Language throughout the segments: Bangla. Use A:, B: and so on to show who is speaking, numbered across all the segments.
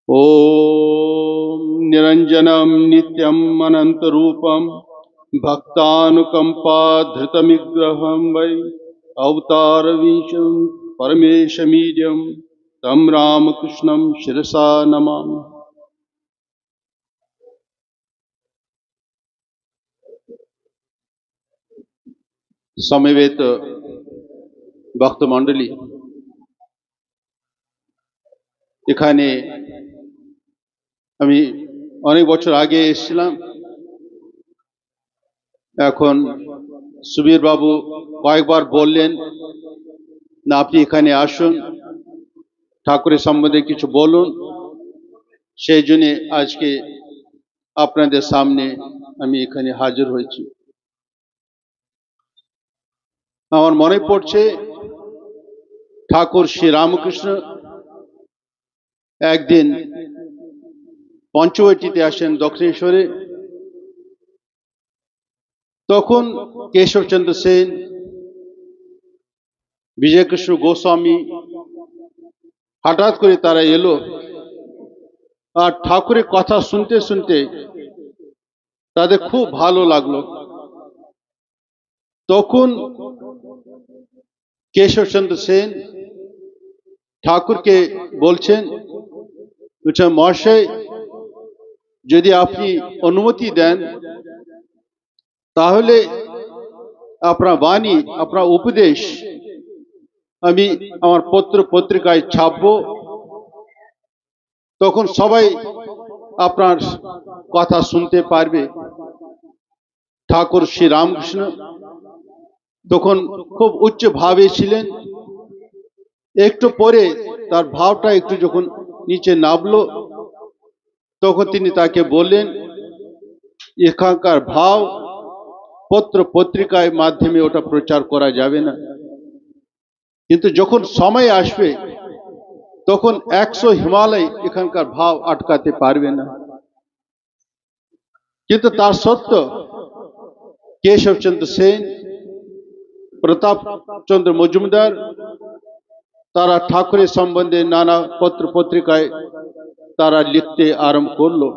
A: ॐ निरञ्जनं नित्यम् अनन्तरूपं भक्तानुकम्पाधृतमिग्रहं वै अवतारवीशं परमेशमीड्यं तं रामकृष्णं शिरसा नमामि। समवेत भक्तमंडলী, এখানে আমি অনেক বছর আগে এসেছিলাম। এখন সুবীর বাবু কয়েকবার বললেন না আপনি এখানে আসুন, ঠাকুরের সম্বন্ধে কিছু বলুন। সেই জন্য আজকে আপনাদের সামনে আমি এখানে হাজির হয়েছি। আমার মনে পড়ছে ঠাকুর শ্রী রামকৃষ্ণ একদিন পঞ্চবটিতে আসেন দক্ষিণেশ্বরে। তখন কেশবচন্দ্র সেন, বিজয়কৃষ্ণ গোস্বামী হঠাৎ করে তারা এলো, আর ঠাকুরের কথা শুনতে শুনতে তাদের খুব ভালো লাগলো। তখন কেশবচন্দ্র সেন ঠাকুরকে বলছেন, মহাশয় যদি আপনি অনুমতি দেন তাহলে আপনার বাণী, আপনার উপদেশ আমি আমার পত্র পত্রিকায় ছাপবো, তখন সবাই আপনার কথা শুনতে পারবে। ঠাকুর শ্রী রামকৃষ্ণ তখন খুব উচ্চ ভাবে ছিলেন। একটু পরে তার ভাবটা একটু যখন নিচে নামলো, তখন তিনি তাকে বললেন, এখানকার ভাব পত্র পত্রিকায় মাধ্যমে ওটা প্রচার করা যাবে না, কিন্তু যখন সময় আসবে তখন 100 হিমালয় এখানকার ভাব আটকাতে পারবে না। কিন্তু তার সত্ত্বেও কেশবচন্দ্র সেন, প্রতাপচন্দ্র মজুমদার তারা ঠাকুরের সম্বন্ধে নানা পত্র পত্রিকায় তারা লিখতে আরম্ভ করলো।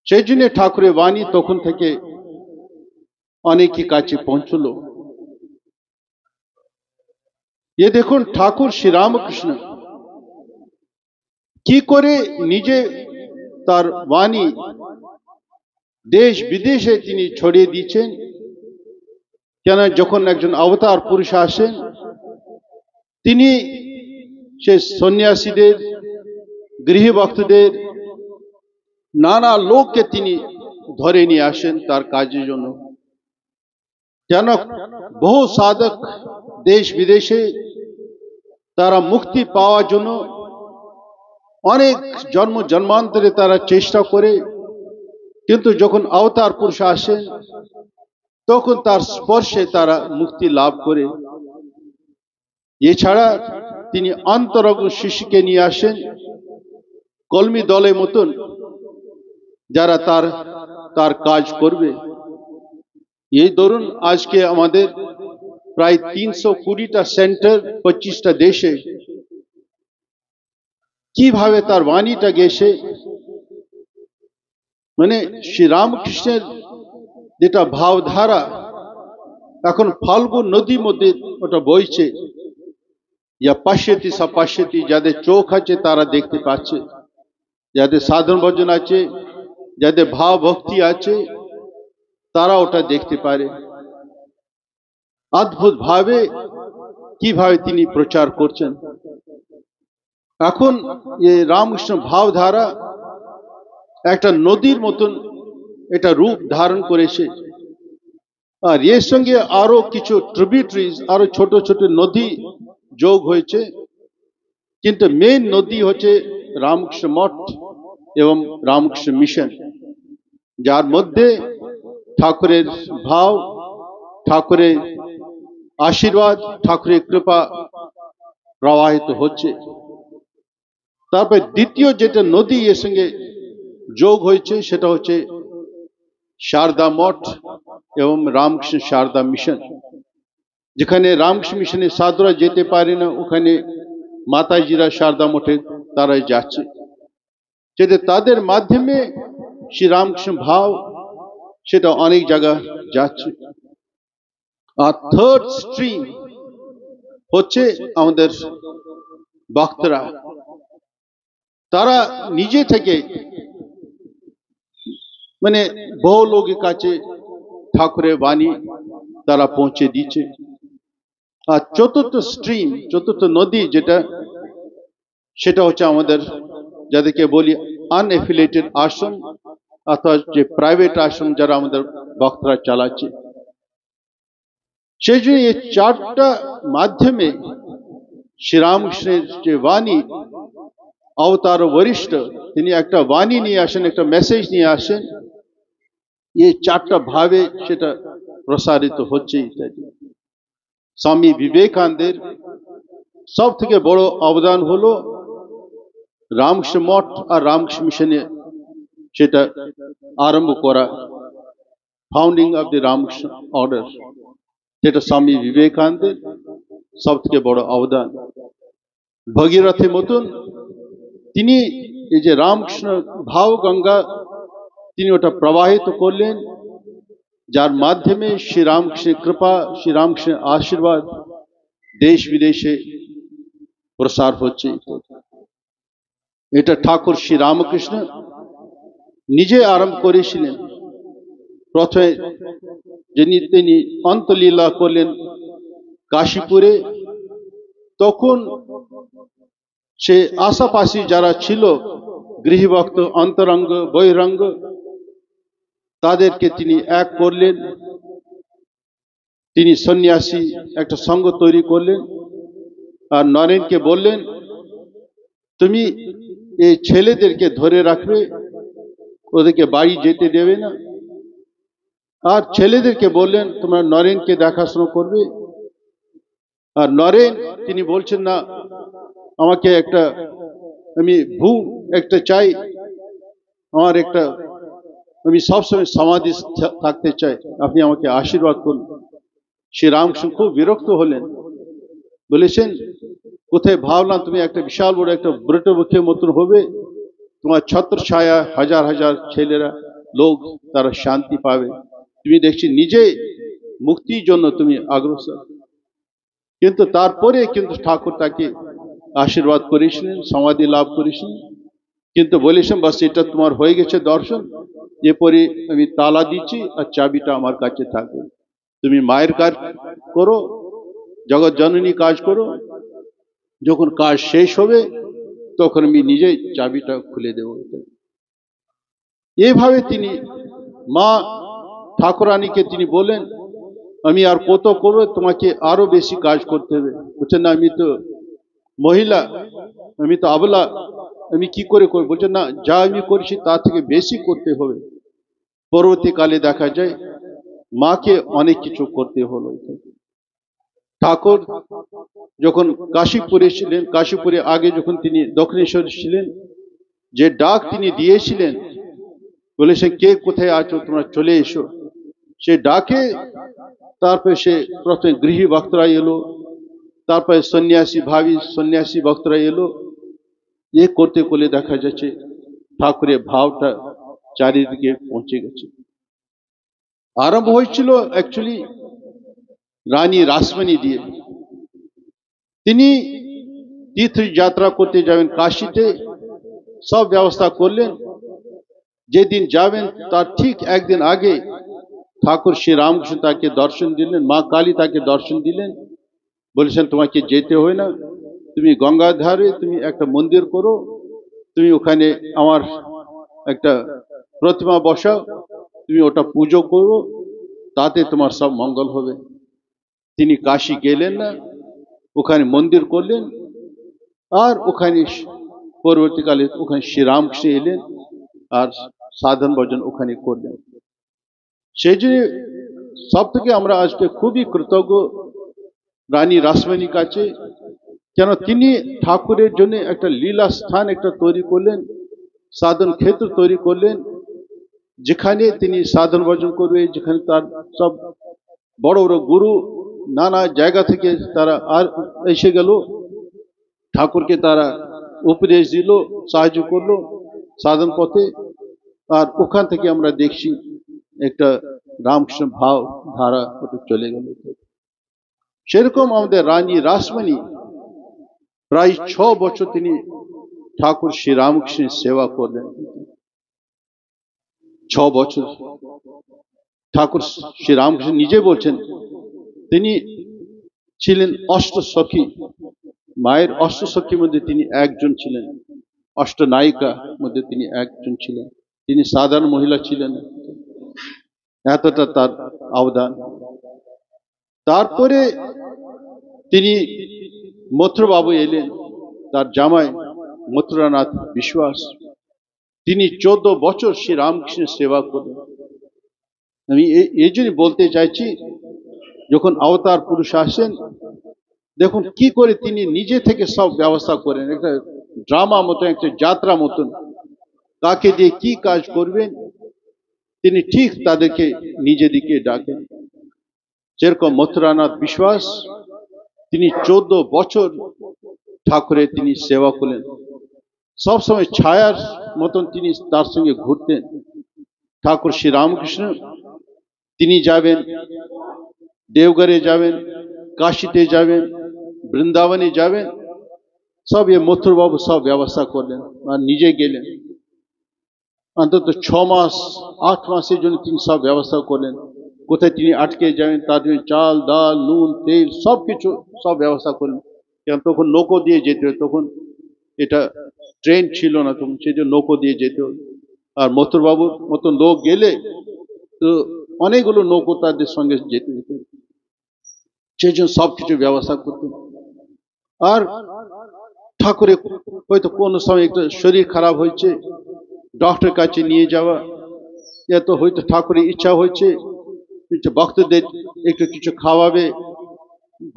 A: সেই জন্য ঠাকুরের বাণী তখন থেকে অনেকের কাছে পৌঁছলো। ये দেখুন ঠাকুর শ্রী রামকৃষ্ণ কি করে নিজে তার বাণী দেশ বিদেশে তিনি ছড়িয়ে দিয়েছেন। কেন, যখন একজন অবতার পুরুষ আসেন তিনি সে সন্ন্যাসীদের, গৃহভক্তদের, নানা লোককে তিনি ধরে নিয়ে আসেন তার কাজের জন্য। কেন, বহু সাধক দেশ বিদেশে তারা মুক্তি পাওয়ার জন্য অনেক জন্ম জন্মান্তরে তারা চেষ্টা করে, কিন্তু যখন অবতার পুরুষ আসেন তখন তার স্পর্শে তারা মুক্তি লাভ করে। এছাড়া তিনি অন্তরঙ্গ শিশুকে নিয়ে আসেন, কলমি দলের মতন যারা তার কাজ করবে। এই ধরুন আজকে আমাদের প্রায় 320টা সেন্টার 25টা দেশে কিভাবে তার বাণীটা গেছে, মানে শ্রী রামকৃষ্ণের যেটা ভাবধারা এখন ফাল্গু নদীর মধ্যে ওটা বইছে। ইয়া পাশ্যতি সপাশ্যতি, যাদের চোখ আছে তারা দেখতে পাচ্ছে, যাদের সাধন ভজন আছে, যাদের ভাব ভক্তি আছে তারা ওটা দেখতে পারে। অদ্ভুত ভাবে কিভাবে তিনি প্রচার করছেন। এখন এই রামকৃষ্ণ ভাবধারা একটা নদীর মতন এটা রূপ ধারণ করেছে। আর এর সঙ্গে আরো কিছু ট্রিবিউটারিজ, আরো ছোট ছোট নদী যোগ হয়েছে, কিন্তু মেইন নদী হচ্ছে রামকৃষ্ণ মঠ এবং রামকৃষ্ণ মিশন, যার মধ্যে ঠাকুরের ভাব, ঠাকুরের আশীর্বাদ, ঠাকুরের কৃপা প্রবাহিত হচ্ছে। তারপর দ্বিতীয় যেটা নদী এর সঙ্গে যোগ হয়েছে সেটা হচ্ছে शारदा मठ एवं रामकृष्ण शारदा मिशन, যেখানে রামকৃষ্ণ মিশনের সাধুরা যেতে পারে না, ওখানে মাতাজিরা শারদা মঠে তারাই যাচ্ছে, যেটা তাদের মাধ্যমে শ্রী রামকৃষ্ণ ভাব সেটা অনেক জায়গা যাচ্ছে। আর থার্ড স্ট্রিম হচ্ছে আমাদের ভক্তরা, তারা নিজে থেকে মানে বহু লোকের কাছে ঠাকুরের বাণী তারা পৌঁছে দিচ্ছে। আর চতুর্থ স্ট্রিম, চতুর্থ নদী যেটা, সেটা হচ্ছে আমাদের যাদেরকে বলি আনএফিলিয়েটেড আশ্রম, অর্থাৎ যে প্রাইভেট আশ্রম যারা আমাদের ভক্তরা চালাচ্ছে। সেই জন্য এই চারটা মাধ্যমে শ্রীরামকৃষ্ণের যে বাণী, অবতার বরিষ্ঠ তিনি একটা বাণী নিয়ে আসেন, একটা মেসেজ নিয়ে আসেন, এই চারটা ভাবে সেটা প্রসারিত হচ্ছে। স্বামী বিবেকানন্দের সব থেকে বড় অবদান হলো রামকৃষ্ণ মঠ আর রামকৃষ্ণ মিশনে সেটা আরম্ভ করা, founding of the Ramakrishna order, যেটা স্বামী বিবেকানন্দের সব থেকে বড় অবদান। ভগীরথের মতন তিনি এই যে রামকৃষ্ণ ভাব গঙ্গা তিনি ওটা প্রবাহিত করলেন, যার মাধ্যমে শ্রী রামকৃষ্ণের কৃপা, শ্রী রামকৃষ্ণের আশীর্বাদ দেশ বিদেশে প্রসার হচ্ছে। এটা ঠাকুর শ্রী রামকৃষ্ণ নিজে আরম্ভ করেছিলেন। প্রথমে তিনি অন্তলীলা করলেন কাশীপুরে, তখন সে আশাপাশি যারা ছিল গৃহভক্ত, অন্তরঙ্গ, বহিরঙ্গ, তাদেরকে তিনি এক করলেন। তিনি সন্ন্যাসী একটা সঙ্গ তৈরি করলেন, আর নরেনকে বললেন তুমি এই ছেলেদেরকে ধরে রাখবে, ওদেরকে বাড়ি যেতে দেবে না। আর ছেলেদেরকে বললেন তোমরা নরেনকে দেখাশোনা করবে। আর নরেন তিনি বলছেন না, আমাকে একটা আমি একটা চাই, আমার একটা আমি সবসময় সমাধি থাকতে চাই, আপনি আমাকে আশীর্বাদ করুন। শ্রী রামকৃষ্ণ খুব বিরক্ত হলেন, বলেছেন কোথায় ভাবলাম তুমি একটা বিশাল বড় একটা বৃটবৃক্ষের মতন হবে, তোমার ছত্র ছায়া হাজার হাজার ছেলেরা লোক তারা শান্তি পাবে, তুমি দেখছি নিজে মুক্তির জন্য তুমি অগ্রসর। কিন্তু তারপরে কিন্তু ঠাকুর তাকে আশীর্বাদ করেছিলেন, সমাধি লাভ করেছিলেন, কিন্তু বলেছেন বাস এটা তোমার হয়ে গেছে দর্শন, এরপরে আমি তালা দিচ্ছি আর চাবিটা আমার কাছে থাকবে, তুমি মায়ের কাজ করো, জগৎ জননী কাজ করো, যখন কাজ শেষ হবে তখন আমি নিজেই চাবিটা খুলে দেব। এইভাবে তিনি মা ঠাকুরানীকে তিনি বলেন আমি আর কত করবো, তোমাকে আরো বেশি কাজ করতে হবে। বলছেন না আমি তো মহিলা, আমি তো আবলা, আমি কি করে করবো? বলছেন না, যা আমি করছি তার থেকে বেশি করতে হবে। পরবর্তীকালে দেখা যায় মাকে অনেক কিছু করতে হলো। ঠাকুর যখন কাশীপুরে ছিলেন, কাশীপুরে আগে যখন তিনি দক্ষিণেশ্বর ছিলেন, যে ডাক তিনি দিয়েছিলেন বলেছে কে কোথায় আছো তোমরা চলে এসো, সে ডাকে তারপরে সে প্রথমে গৃহী ভক্তরা এলো, তারপরে সন্ন্যাসী ভাবী সন্ন্যাসী ভক্তরা এলো, এ করতে করলে দেখা যাচ্ছে ঠাকুরের ভাবটা চারিদিকে পৌঁছে গেছে। আরম্ভ হয়েছিল অ্যাকচুয়ালি রানী রাসমণি দিয়ে। তিনি তীর্থযাত্রা করতে যাবেন কাশীতে, সব ব্যবস্থা করলেন, যেদিন যাবেন তার ঠিক একদিন আগে ঠাকুর শ্রী রামকৃষ্ণ তাকে দর্শন দিলেন, মা কালী তাকে দর্শন দিলেন, বলেছেন তোমাকে যেতে হয় না, তুমি গঙ্গার ধারে তুমি একটা মন্দির করো, তুমি ওখানে আমার একটা প্রতিমা বসাও, তুমি ওটা পুজো করো, তাতে তোমার সব মঙ্গল হবে। তিনি কাশী গেলেন না, ওখানে মন্দির করলেন, আর ওখানে পরবর্তীকালে ওখানে শ্রীরামকৃষ্ণ এলেন আর সাধন ভজন ওখানে করলেন। সেই জন্য সব থেকে আমরা আজকে খুবই কৃতজ্ঞ রানী রাসমণির কাছে, কেন তিনি ঠাকুরের জন্য একটা লীলা স্থান একটা তৈরি করলেন, সাধন ক্ষেত্র তৈরি করলেন, যেখানে তিনি সাধন ভজন করবে, যেখানে তার সব বড় বড় গুরু নানা জায়গা থেকে তারা আর এসে গেল, ঠাকুরকে তারা উপদেশ দিল, সাহায্য করলো সাধন পথে। আর ওখান থেকে আমরা দেখছি একটা রামকৃষ্ণ ভাব ধারা ওটা চলে গেল। সেরকম আমাদের রানী রাসমণি প্রায় 6 বছর তিনি ঠাকুর শ্রী রামকৃষ্ণের সেবা করলেন। 6 বছর ঠাকুর শ্রী রামকৃষ্ণ নিজে বলছেন তিনি ছিলেন অষ্টসখী, মায়ের অষ্টসখীর মধ্যে তিনি একজন ছিলেন, অষ্টনায়িকার মধ্যে তিনি একজন ছিলেন। তিনি সাধারণ মহিলা ছিলেন, এতটা তার অবদান। তারপরে তিনি মথুরবাবু এলেন, তার জামাই মথুরানাথ বিশ্বাস, তিনি 14 বছর শ্রী রামকৃষ্ণের সেবা করলেন। আমি এই জন্য বলতে চাইছি, যখন অবতার পুরুষ আসেন দেখুন কি করে তিনি নিজে থেকে সব ব্যবস্থা করেন, একটা ড্রামা মতন, একটা যাত্রা মতন, কাকে দিয়ে কি কাজ করবেন তিনি ঠিক তাদেরকে নিজে দিকে ডাকেন। যেরকম মথুরানাথ বিশ্বাস তিনি 14 বছর ঠাকুরের তিনি সেবা করলেন, সবসময় ছায়ার মতন তিনি তার সঙ্গে ঘুরতেন। ঠাকুর শ্রী রামকৃষ্ণ তিনি যাবেন, দেওঘরে যাবেন, কাশীতে যাবেন, বৃন্দাবনে যাবেন, সব এ মথুরবাবু সব ব্যবস্থা করলেন আর নিজে গেলেন। অন্তত 6 মাস 8 মাসের জন্য তিনি সব ব্যবস্থা করলেন। কোথায় তিনি আটকে যাবেন তার জন্য চাল ডাল নুন তেল সবকিছু সব ব্যবস্থা করলেন। কারণ তখন নৌকো দিয়ে যেতে হয়, তখন এটা ট্রেন ছিল না, তখন সেই জন্য নৌকো দিয়ে যেতে হয়। আর মথুরবাবুর মতন লোক গেলে তো অনেকগুলো নৌকো তাদের সঙ্গে যেতে হতো, সেই জন্য সবকিছু ব্যবস্থা করতেন। আর ঠাকুরের হয়তো কোনো সময় একটা শরীর খারাপ হয়েছে, ডক্টরের কাছে নিয়ে যাওয়া, এত হয়তো ঠাকুরের ইচ্ছা হয়েছে ভক্তদের একটু কিছু খাওয়াবে,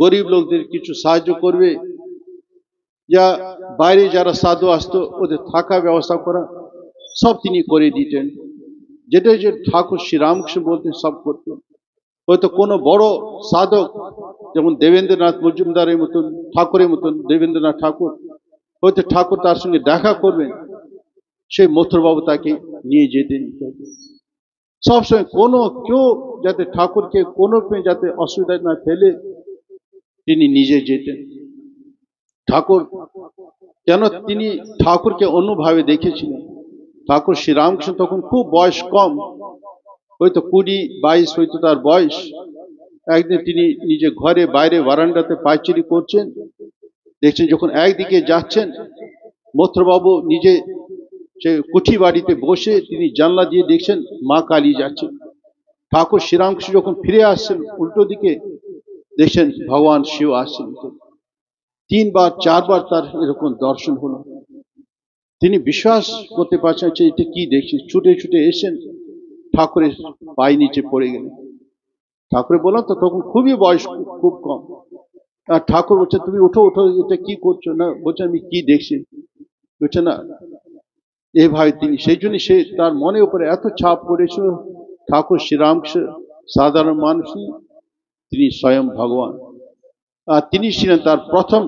A: গরিব লোকদের কিছু সাহায্য করবে, যা বাইরে যারা সাধু আসতো ওদের থাকা ব্যবস্থা করা, সব তিনি করে দিতেন। যেটা যে ঠাকুর শ্রী রামকৃষ্ণ বলতেন সব করতেন। হয়তো কোনো বড় সাধক যেমন দেবেন্দ্রনাথ মজুমদারের মতন, ঠাকুরের মতন দেবেন্দ্রনাথ ঠাকুর, হয়তো ঠাকুর তার সঙ্গে দেখা করবেন, সেই মথুরবাবু তাকে নিয়ে যেতেন। সবসময় কোনো কেউ যাতে ঠাকুরকে কোনো যাতে অসুবিধা না ফেলে তিনি নিজে যেতেন। ঠাকুর কেন তিনি ঠাকুরকে অন্যভাবে দেখেছিলেন। ঠাকুর শ্রী রামকৃষ্ণ তখন খুব বয়স কম, হয়তো 20-22 হয়তো তার বয়স। একদিন তিনি নিজে ঘরে বাইরে বারান্দাতে পায়চারি করছেন, দেখছেন যখন একদিকে যাচ্ছেন মথুরবাবু নিজে সে কুঠি বাড়িতে বসে তিনি জানলা দিয়ে দেখছেন মা কালী যাচ্ছেন। ঠাকুর শ্রীরামকৃষ্ণ যখন ফিরে আসছেন উল্টো দিকে দেখছেন ভগবান শিব আসছেন। 3-4 বার তার এরকম দর্শন হলো। তিনি বিশ্বাস করতে পারছেন যে এটা কি দেখছি, ছুটে ছুটে এসেন ঠাকুরের পায়ে নিচে পড়ে গেলেন। ঠাকুরের বললাম তো তখন খুবই বয়স খুব কম। আর ঠাকুর বলছে তুমি উঠো উঠো, এটা কি করছো? না বলছে আমি কি দেখছি। বলছে না, এইভাবে তিনি সেই জন্য সে তার মনের উপরে এত ছাপ পড়েছিল। ঠাকুর শ্রীরামকৃষ্ণ সাধারণ মানুষ, তিনি স্বয়ং ভগবান। আর তিনি ছিলেন তার প্রথম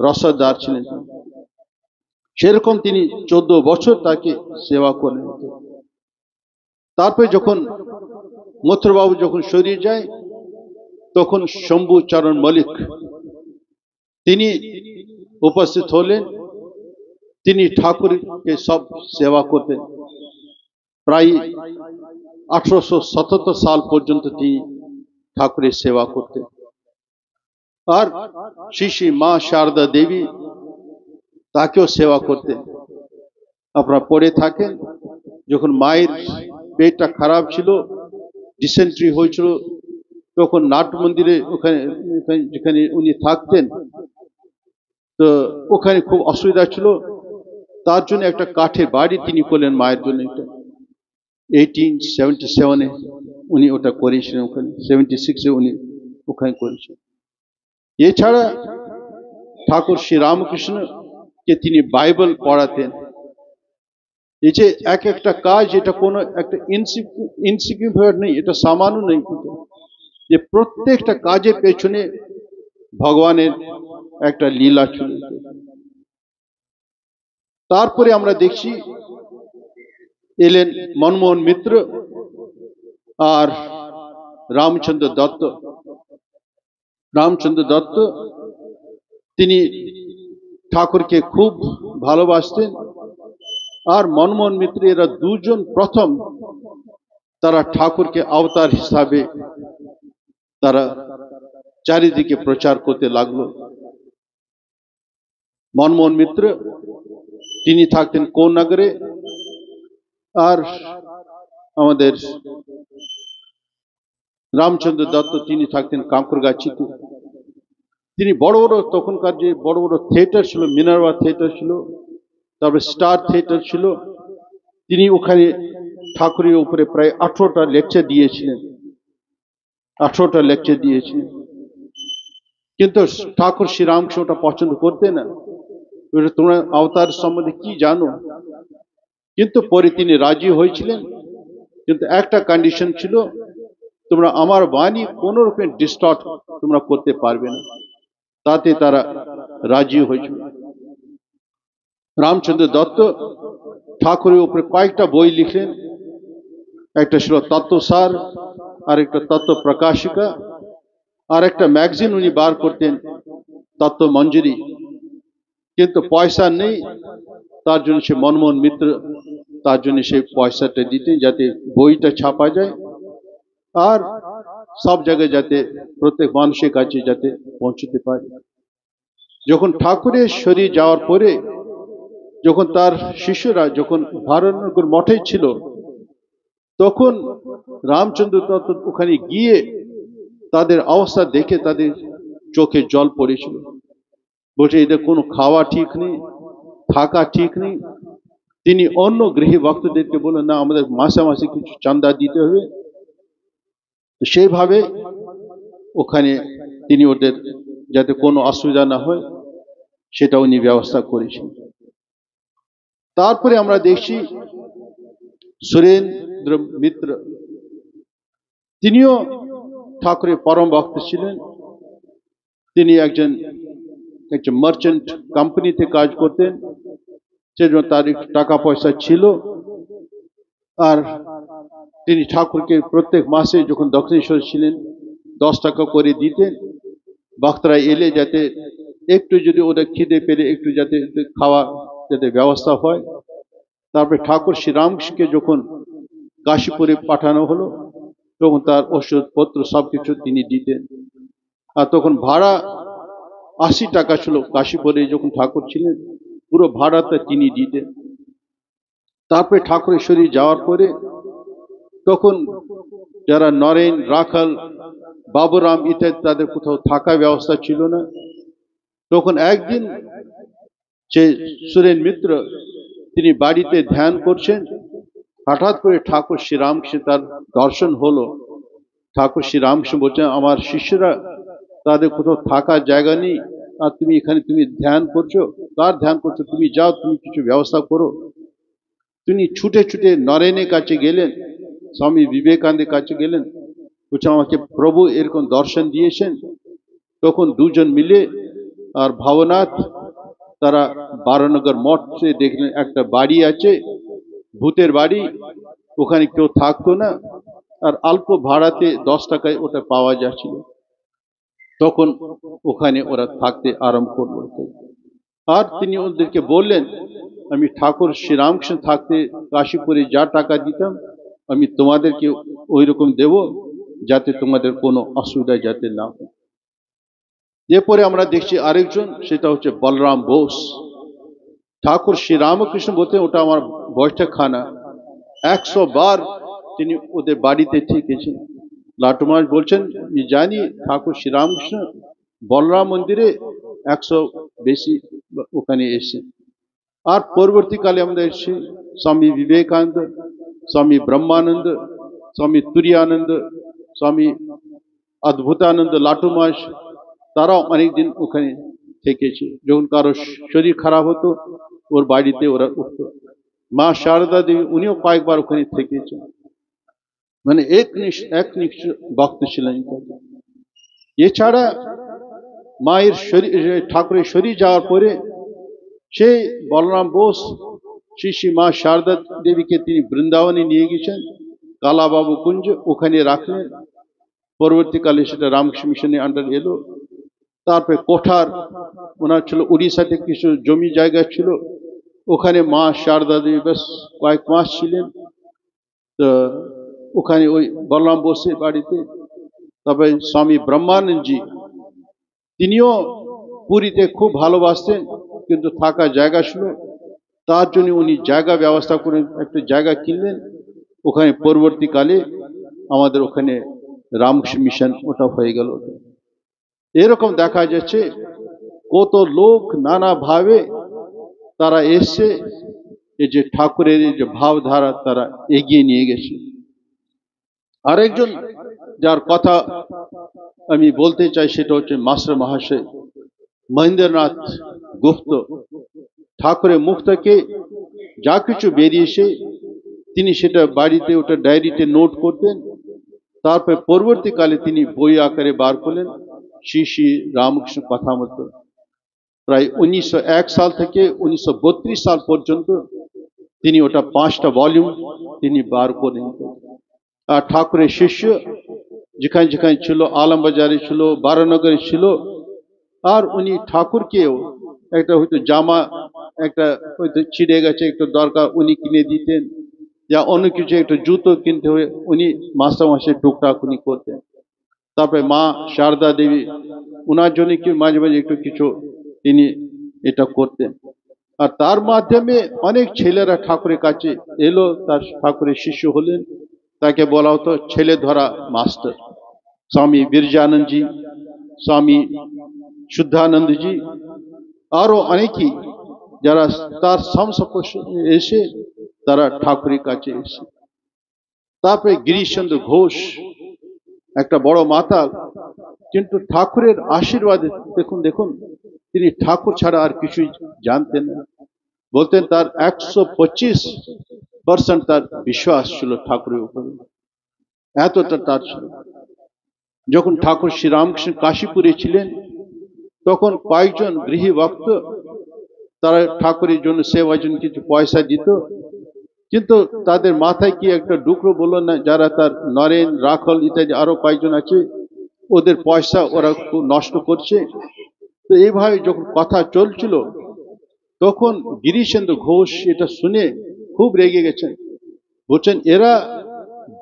A: রসদার ছিলেন। সেরকম তিনি 14 বছর তাকে সেবা করলেন। তারপরে যখন মথুরবাবু যখন সরিয়ে যায় তখন শম্ভুচরণ মল্লিক তিনি উপস্থিত হলেন। তিনি ঠাকুরকে সব সেবা করতেন। প্রায় 1877 সাল পর্যন্ত তিনি ঠাকুরের সেবা করতেন। আর শ্রী শ্রী মা শারদা দেবী তাকেও সেবা করতেন। আপনারা পড়ে থাকেন যখন মায়ের পেটটা খারাপ ছিল, ডিসেন্ট্রি হয়েছিল, তখন নাট মন্দিরে ওখানে যেখানে উনি থাকতেন, তো ওখানে খুব অসুবিধা ছিল। তার জন্য একটা কাঠের বাড়ি তিনি করলেন মায়ের জন্য। 1877-এ উনি ওটা করেছিলেন, ওখানে 76-এ উনি ওখানে করেছিলেন। এছাড়া ঠাকুর শ্রী রামকৃষ্ণকে তিনি বাইবেল পড়াতেন। এই যে এক একটা কাজ, এটা কোনো একটা ইনসিগনিফিকেন্ট নেই, এটা সামান্য নেই, যে প্রত্যেকটা কাজের পেছনে ভগবানের একটা লীলা ছিল। তারপরে আমরা দেখছি এলেন মনমোহন মিত্র আর রামচন্দ্র দত্ত। রামচন্দ্র দত্ত তিনি ঠাকুরকে খুব ভালোবাসতেন, আর মনমোহন মিত্র, এরা দুজন প্রথম তারা ঠাকুরকে অবতার হিসাবে তারা চারিদিকে প্রচার করতে লাগলো। মনমোহন মিত্র তিনি থাকতেন কোন্নগরে, আর আমাদের রামচন্দ্র দত্ত তিনি থাকতেন কাঁকরগাছিতে। তিনি বড় বড় তখনকার যে বড় বড় থিয়েটার ছিল, মিনার্ভা থিয়েটার ছিল, তারপরে স্টার থিয়েটার ছিল, তিনি ওখানে ঠাকুরের উপরে প্রায় 18টা লেকচার দিয়েছিলেন। 18টা লেকচার দিয়েছিলেন, কিন্তু ঠাকুর শ্রীরামকৃষ্ণ ওটা পছন্দ করতে না। তোমরা অবতার সম্বন্ধে কি জানো? কিন্তু পরে তিনি রাজি হয়েছিলেন, কিন্তু একটা কন্ডিশন ছিল, তোমরা আমার বাণী কোন রূপে ডিস্টর্ট তোমরা করতে পারবে না। তাতে তারা রাজি হয়েছিল। রামচন্দ্র দত্ত ঠাকুরের উপরে কয়েকটা বই লিখলেন। একটা ছিল তত্ত্বসার, আর একটা তত্ত্ব প্রকাশিকা, আর একটা ম্যাগাজিন উনি বার করতেন তত্ত্ব মঞ্জুরি। কিন্তু পয়সা নেই, তার জন্য সে মনমোহন মিত্র তার জন্য সেই পয়সাটা দিতেন, যাতে বইটা ছাপা যায় আর সব জায়গায় যাতে প্রত্যেক মানুষের কাছে যাতে পৌঁছতে পারে। যখন ঠাকুরের শরীর যাওয়ার পরে, যখন তার শিষ্যরা যখন ভারতনগর মঠে ছিল, তখন রামচন্দ্র দত্ত ওখানে গিয়ে তাদের অবস্থা দেখে তাদের চোখে জল পড়েছিল। বলছে এদের কোনো খাওয়া ঠিক নেই, থাকা ঠিক নেই। তিনি অন্য গৃহী ভক্তদেরকে বললেন, না আমাদের মাসে মাসে কিছু চাঁদা দিতে হবে। সেইভাবে ওখানে তিনি ওদের যাতে কোনো অসুবিধা না হয় সেটা উনি ব্যবস্থা করেছেন। তারপরে আমরা দেখছি সুরেন্দ্র মিত্র, তিনিও ঠাকুরের পরম ভক্ত ছিলেন। তিনি একজন মার্চেন্ট কোম্পানিতে কাজ করতেন, সেজন্য তার একটু টাকা পয়সা ছিল। আর তিনি ঠাকুরকে প্রত্যেক মাসে যখন দক্ষিণেশ্বর ছিলেন 10 টাকা করে দিতেন। ভক্তরা এলে যাতে একটু যদি ওদের খিদে পেলে একটু যাতে খাওয়া যাতে ব্যবস্থা হয়। তারপরে ঠাকুর শ্রীরামকৃষ্ণকে যখন কাশীপুরে পাঠানো হলো, তখন তার ওষুধপত্র সবকিছু তিনি দিতেন। আর তখন ভাড়া 80 টাকা ছিল, কাশীপুরে যখন ঠাকুর ছিলেন পুরো ভাড়াটা তিনি দিতেন। তারপরে ঠাকুরের শরীর যাওয়ার পরে তখন যারা নরেন, রাখাল, বাবুরাম ইত্যাদি তাদের কোথাও থাকা ব্যবস্থা ছিল না। তখন একদিন সে সুরেন মিত্র তিনি বাড়িতে ধ্যান করছেন, হঠাৎ করে ঠাকুর শ্রীরামকৃষ্ণ তার দর্শন হলো। ঠাকুর শ্রীরামকৃষ্ণ বলছেন, আমার শিষ্যরা তাদের কোথাও থাকার জায়গা নেই, আর তুমি এখানে তুমি ধ্যান করছো, কার ধ্যান করছো? তুমি যাও, তুমি কিছু ব্যবস্থা করো। তিনি ছুটে ছুটে নরেনের কাছে গেলেন, স্বামী বিবেকানন্দের কাছে গেলেন, বলছে আমাকে প্রভু এরকম দর্শন দিয়েছেন। তখন দুজন মিলে আর ভাবনাথ তারা বারনগর মঠে দেখলেন একটা বাড়ি আছে, ভূতের বাড়ি, ওখানে কেউ থাকতো না, আর অল্প ভাড়াতে 10 টাকায় ওটা পাওয়া যাচ্ছিল। তখন ওখানে ওরা থাকতে আরম্ভ করলো। আর তিনি ওদেরকে বললেন, আমি ঠাকুর শ্রীরামকৃষ্ণ থাকতে কাশীপুরে যা টাকা দিতাম আমি তোমাদেরকে ওই রকম দেব, যাতে তোমাদের কোনো অসুবিধা যাতে না হয়। এরপরে আমরা দেখছি আরেকজন, সেটা হচ্ছে বলরাম বোস। ঠাকুর শ্রীরামকৃষ্ণ বলতে ওটা আমার বৈঠক খানা, 100 বার তিনি ওদের বাড়িতে থেকেছেন। লাটুমাস বলছেন, আমি জানি ঠাকুর শ্রীরামকৃষ্ণ বলরাম মন্দিরে 100 বেশি ওখানে এসেছেন। আর পরবর্তীকালে আমরা এসেছি স্বামী বিবেকানন্দ, স্বামী ব্রহ্মানন্দ, স্বামী তুরীয়ানন্দ, স্বামী অদ্ভুতানন্দ লাটুমাস, তারাও অনেকদিন ওখানে থেকেছে। যখন কারো শরীর খারাপ হতো ওর বাড়িতে ওরা উঠতো। মা শারদা দেবী উনিও কয়েকবার ওখানে থেকেছেন। মানে একনিষ্ঠ ভক্ত ছিলেন। এছাড়া মায়ের শরীর, ঠাকুরের শরীর যাওয়ার পরে সেই বলরাম বোস শ্রী শ্রী মা শারদা দেবীকে তিনি বৃন্দাবনে নিয়ে গেছেন, কালাবাবু কুঞ্জ ওখানে রাখলেন। পরবর্তীকালে সেটা রামকৃষ্ণ মিশনের আন্ডার এলো। তারপরে কোঠার ওনার ছিল, উড়িষ্যাতে কিছু জমি জায়গা ছিল, ওখানে মা শারদা দেবী বেশ কয়েক মাস ছিলেন। তো ওখানে ওই বলরাম বোসের বাড়িতে। তবে স্বামী ব্রহ্মানন্দজি তিনিও পুরীতে খুব ভালোবাসতেন, কিন্তু থাকার জায়গা ছিল, তার জন্য উনি জায়গা ব্যবস্থা করে একটা জায়গা কিনলেন। ওখানে পরবর্তীকালে আমাদের ওখানে রামকৃষ্ণ মিশন ওটা হয়ে গেল। এরকম দেখা যাচ্ছে কত লোক নানা ভাবে তারা এসে এই যে ঠাকুরের এই যে ভাবধারা তারা এগিয়ে নিয়ে গেছে। আরেকজন যার কথা আমি বলতে চাই সেটা হচ্ছে মাস্টার মহাশয় মহেন্দ্রনাথ গুপ্ত। ঠাকুরের মুখ থেকে যা কিছু বেরিয়েছে তিনি সেটা বাড়িতে ওটা ডায়েরিতে নোট করতেন। তারপরে পরবর্তীকালে তিনি বই আকারে বার করলেন, শ্রী শ্রী রামকৃষ্ণ কথামৃত। প্রায় 1901 সাল থেকে 1932 সাল পর্যন্ত তিনি ওটা 5টা ভলিউম তিনি বার করেন। আর ঠাকুরের শিষ্য যেখানে যেখানে ছিল, আলমবাজারে ছিল, বারানগরে ছিল, আর উনি ঠাকুরকেও একটা হয়তো জামা একটা হয়তো ছিঁড়ে গেছে, একটু দরকার উনি কিনে দিতেন, या অন্য কিছু একটা জুতো কিনতে হয়ে উনি মাসে মাসে টুকটাক উনি করতেন। তারপরে মা শারদা দেবী ওনার জন্য কি মাঝে মাঝে একটু কিছু তিনি এটা করতেন। আর তার মাধ্যমে অনেক ছেলেরা ঠাকুরের কাছে এলো, তার ঠাকুরের শিষ্য হলেন। তাকে বলা হতো ছেলে ধরা মাস্টার। স্বামী বিরজানন্দজি, স্বামী শুদ্ধানন্দজি, আরো অনেকেই যারা তার সংস্পর্শ এসে তারা ঠাকুরের কাছে এসে। তারপরে গিরিশচন্দ্র ঘোষ একটা বড় মাতাল, কিন্তু ঠাকুরের আশীর্বাদে দেখুন দেখুন তিনি ঠাকুর ছাড়া আর কিছুই জানতেন না। বলতেন তার 125% তার বিশ্বাস ছিল ঠাকুরের উপরে, এতটা তার ছিল। যখন ঠাকুর শ্রীরামকৃষ্ণ কাশীপুরে ছিলেন তখন কয়েকজন গৃহী ভক্ত তারা ঠাকুরের জন্য সেবার জন্য কিছু পয়সা দিত, কিন্তু তাদের মাথায় কি একটা ডুকরো বললো না, যারা তার নরেন, রাখল ইত্যাদি আরো কয়েকজন আছে, ওদের পয়সা ওরা খুব নষ্ট করছে। তো এইভাবে যখন কথা চলছিল তখন গিরিশচন্দ্র ঘোষ এটা শুনে খুব রেগে গেছেন। বলছেন এরা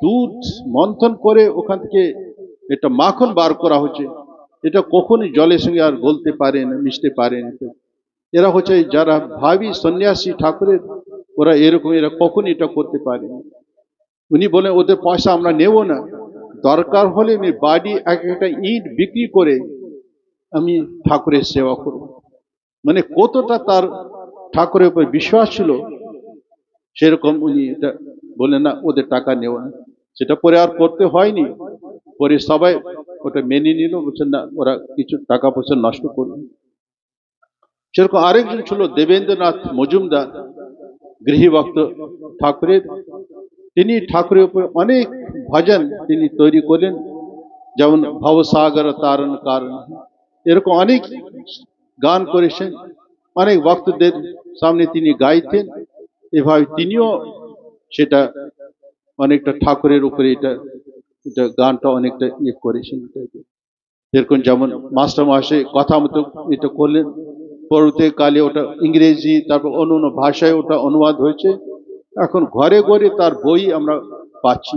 A: দুধ মন্থন করে ওখান থেকে এটা মাখন বার করা হচ্ছে, এটা কখনই জলের সঙ্গে আর গলতে পারে না, মিশতে পারে না। এরা হচ্ছে যারা ভাবি সন্ন্যাসী ঠাকুরের, ওরা এরকম, এরা কখনই এটা করতে পারে না। উনি বলেন ওদের পয়সা আমরা নেব না, দরকার হলে আমি বাড়ি এক একটা ইট বিক্রি করে আমি ঠাকুরের সেবা করব। মানে কতটা তার ঠাকুরের উপর বিশ্বাস ছিল, সেরকম উনি এটা বলেন না ওদের টাকা নেওয়া না। সেটা পরে আর করতে হয়নি, পরে সবাই ওটা মেনে নিল, বলছেন না ওরা কিছু টাকা পয়সা নষ্ট করবে। সেরকম আরেকজন ছিল দেবেন্দ্রনাথ মজুমদার, গৃহী ভক্ত ঠাকুরের। তিনি ঠাকুরের উপর অনেক ভজন তিনি তৈরি করলেন, যেমন ভবসাগর তারণ কারণ, এরকম অনেক গান করেছেন, অনেক ভক্তদের সামনে তিনি গাইতেন। এভাবে তিনিও সেটা অনেকটা ঠাকুরের উপরে এটা গানটা অনেকটা ইয়ে করেছেন। এরকম যেমন মাস্টার মহাশয় কথা মতো এটা করলেন, পরবর্তীকালে ওটা ইংরেজি তারপর অন্য অন্য ভাষায় ওটা অনুবাদ হয়েছে, এখন ঘরে ঘরে তার বই আমরা পাচ্ছি।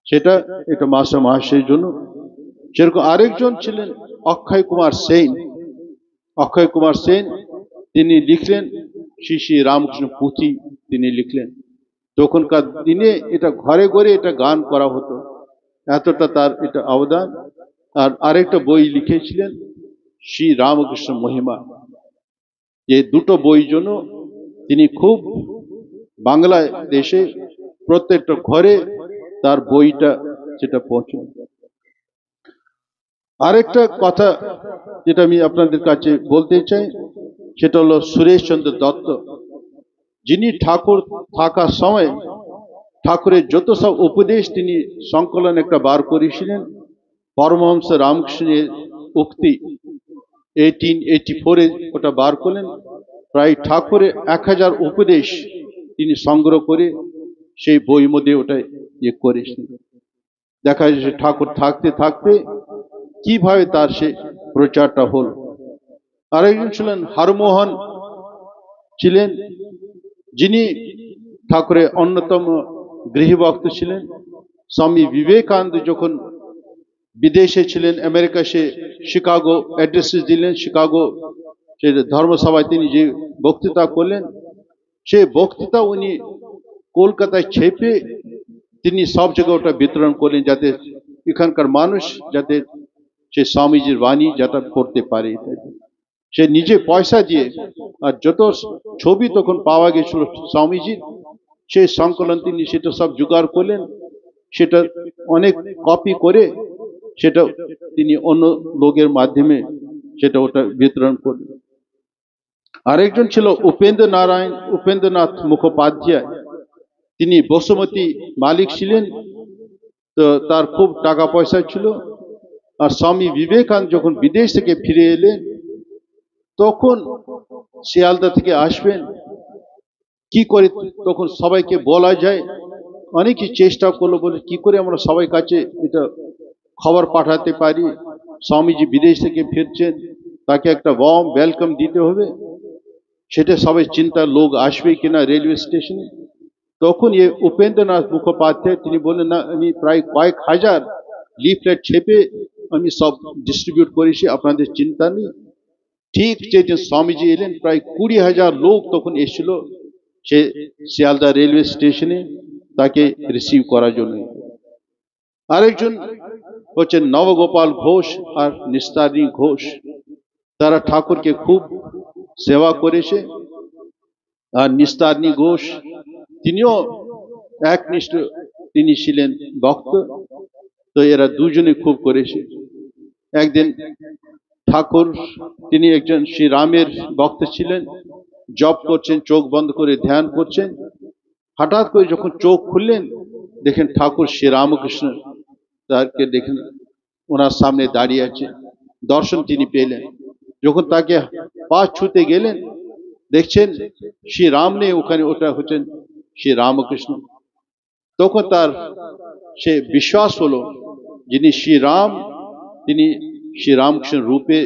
A: সেটা এটা মাস্টার মহাশয়ের জন্য। সেরকম আরেকজন ছিলেন অক্ষয় কুমার সেন। অক্ষয় কুমার সেন তিনি লিখলেন শ্রী শ্রী রামকৃষ্ণ পুঁথি তিনি লিখলেন। তখনকার দিনে এটা ঘরে ঘরে এটা গান করা হতো, এতটা তার এটা অবদান। আর আরেকটা বই লিখেছিলেন শ্রী রামকৃষ্ণ মহিমা। এই দুটো বই জন্য তিনি খুব বাংলায় দেশে প্রত্যেকটা ঘরে তার বইটা সেটা পৌঁছল। আরেকটা কথা যেটা আমি আপনাদের কাছে বলতে চাই সেটা হলো সুরেশচন্দ্র দত্ত, যিনি ঠাকুর থাকার সময় ঠাকুরের যত সব উপদেশ তিনি সংকলন একটা বার করেছিলেন। পরমহংস রামকৃষ্ণের উক্তি 1884 ওটা বার করলেন। প্রায় ঠাকুরের 1000 উপদেশ তিনি সংগ্রহ করে সেই বই মধ্যে ওটা ইয়ে করেছেন। দেখা যাচ্ছে ঠাকুর থাকতে থাকতে কিভাবে তার সে প্রচারটা হল। আরেকজন ছিলেন হরমোহন, ছিলেন যিনি ঠাকুরের অন্যতম গৃহভক্ত ছিলেন। স্বামী বিবেকানন্দ যখন বিদেশে ছিলেন, আমেরিকা, সে শিকাগো অ্যাড্রেস দিলেন, শিকাগো সে ধর্মসভায় তিনি যে বক্তৃতা করলেন, সেই বক্তৃতা উনি কলকাতায় ছেপে তিনি সব জায়গায় ওটা বিতরণ করলেন, যাতে এখানকার মানুষ যাতে সে স্বামীজির বাণী যাতে পড়তে পারে। সে নিজে পয়সা দিয়ে, আর যত ছবি তখন পাওয়া গেছিল স্বামীজির, সেই সংকলন তিনি সেটা সব জোগাড় করলেন, সেটা অনেক কপি করে সেটা তিনি অন্য লোকের মাধ্যমে সেটা ওটা বিতরণ করলেন। আরেকজন ছিল উপেন্দ্রনাথ মুখোপাধ্যায়। তিনি বসুমতী মালিক ছিলেন, তো তার খুব টাকা পয়সা ছিল। আর স্বামী বিবেকানন্দ যখন বিদেশ থেকে ফিরে এলেন, তখন শিয়ালদা থেকে আসবেন কি করে, তখন সবাইকে বলা যায়, অনেকই চেষ্টা করলো, বলে কি করে আমরা সবাই কাছে এটা খবর পাঠাতে পারি, স্বামীজি বিদেশ থেকে ফিরছেন, তাকে একটা ওয়ার্ম ওয়েলকাম দিতে হবে, সেটা সবাই চিন্তা, লোক আসবে কিনা রেলওয়ে স্টেশনে। তখন এই উপেন্দ্রনাথ মুখোপাধ্যায় তিনি বললেন, না, আমি প্রায় কয়েক হাজার লিফলেট ছেপে আমি সব ডিস্ট্রিবিউট করেছি, আপনাদের চিন্তা নেই। ঠিক যেদিন স্বামীজি এলেন, প্রায় 20,000 লোক তখন এসেছিল সে শিয়ালদা রেলওয়ে স্টেশনে তাকে রিসিভ করার জন্য। আরেকজন হচ্ছেন নবগোপাল ঘোষ আর নিস্তারিণী ঘোষ। তারা ঠাকুরকে খুব সেবা করেছে। আর নিস্তারিণী ঘোষ তিনিও একনিষ্ঠ, তিনি ছিলেন ভক্ত। তো এরা দুজনে খুব করেছে। একদিন ঠাকুর, তিনি একজন শ্রীরামের ভক্ত ছিলেন, জপ করছেন, চোখ বন্ধ করে ধ্যান করছেন। হঠাৎ করে যখন চোখ খুললেন, দেখেন ঠাকুর শ্রীরামকৃষ্ণ তাকে দেখেন ওনার সামনে দাঁড়িয়ে আছে। দর্শন তিনি পেলেন। যখন তাকে পা ছুতে গেলেন, দেখছেন শ্রীরাম নেই ওখানে, ওটা হচ্ছেন শ্রী রামকৃষ্ণ। তখন তার সে বিশ্বাস হলো, যিনি শ্রীরাম তিনি শ্রীরামকৃষ্ণ রূপে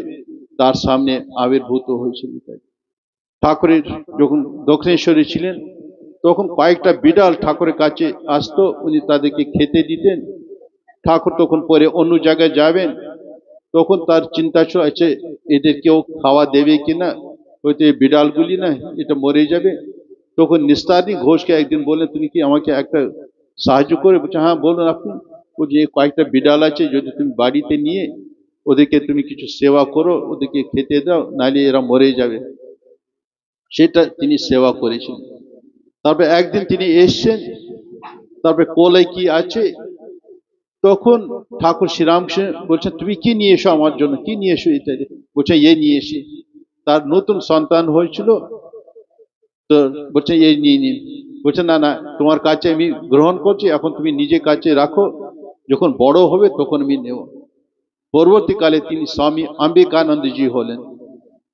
A: তার সামনে আবির্ভূত হয়েছিল। ঠাকুরের যখন দক্ষিণেশ্বরে ছিলেন, তখন কয়েকটা বিড়াল ঠাকুরের কাছে আসতো, উনি তাদেরকে খেতে দিতেন। ঠাকুর তখন পরে অন্য জায়গায় যাবেন, তখন তার চিন্তা ছিল, আছে এদের কেউ খাওয়া দেবে কিনা, হয়তো এই বিড়ালগুলি না এটা মরে যাবে। তখন নিস্তারিণী ঘোষকে একদিন বললেন, তুমি কি আমাকে একটা সাহায্য করে? বলছে, হ্যাঁ বলুন আপনি। ও যে কয়েকটা বিড়াল আছে, যদি তুমি বাড়িতে নিয়ে ওদেরকে তুমি কিছু সেবা করো, ওদেরকে খেতে দাও, নাহলে এরা মরে যাবে। সেটা তিনি সেবা করেছেন। তারপরে একদিন তিনি এসছেন, তারপরে কোলে কি আছে, তখন ঠাকুর শ্রীরামকৃষ্ণ বলছেন, তুমি কি নিয়ে এসো আমার জন্য, কি নিয়ে এসো ইত্যাদি। বলছে, এ নিয়ে এসি। তার নতুন সন্তান হয়েছিল, তো বলছে এই নিয়ে নিন। বলছে, না না, তোমার কাছে আমি গ্রহণ করছি, এখন তুমি নিজে কাছে রাখো, যখন বড় হবে তখন আমি নেব। পরবর্তীকালে তিনি স্বামী অম্বিকানন্দজি হলেন,